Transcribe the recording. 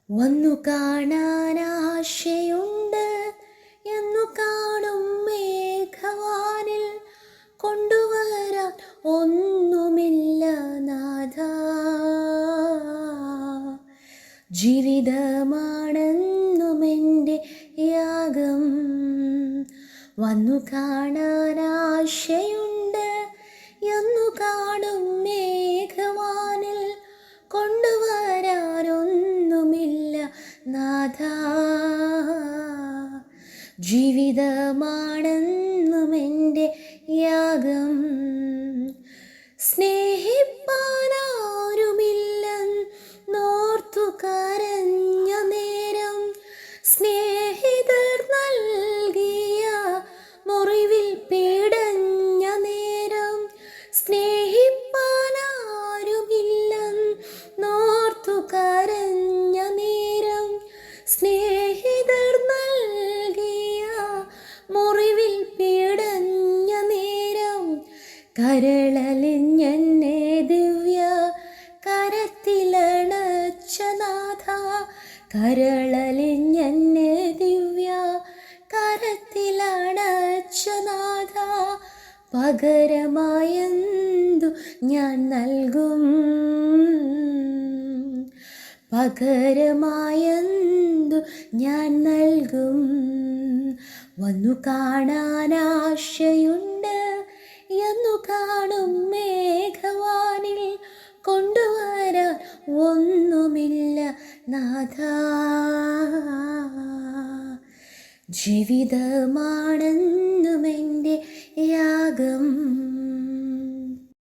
വന്നു കാണാൻ ആശയുണ്ട് എന്നു കാണും മേഘവാനിൽ, കൊണ്ടുവരാൻ ഒന്നുമില്ല നാഥ. ജീവിതമാണെന്നുമെൻ്റെ യാഗം. വന്നു കാണാൻ ആശയുണ്ട് എന്നു കാണും മേഘവാനിൽ, കൊണ്ടുവരാനൊന്നുമില്ല നാഥ. ജീവിതമാണെന്നുമെൻ്റെ യാഗം. സ്നേഹിപ്പാനാരുമില്ലെന്നോർത്തു കരഞ്ഞ നേരം, സ്നേഹിതർ നൽകിയ മുറിവിൽ പിടഞ്ഞ നേരം, സ്നേഹിപ്പാനാരുമില്ലെന്നോർത്തു കരഞ്ഞ നേരം, സ്നേഹിതർ നൽകിയ മുറിവിൽ പിടഞ്ഞ നേരം, കരളലിഞ്ഞെന്നെ ദിവ്യ കരത്തിലണച്ച നാഥ. കരളലിഞ്ഞെന്നെ ദിവ്യ കരത്തിലണച്ച നാഥ. പകരമായെന്തു ഞാൻ നൽകും? പകരമായെന്തു ഞാൻ നൽകും? വന്നു കാണാൻ ആശയുണ്ട് എന്നു കാണും മേഘവാനിൽ, കൊണ്ടുവരാൻ ഒന്നുമില്ല നാഥ. ജീവിതമാണെന്ന്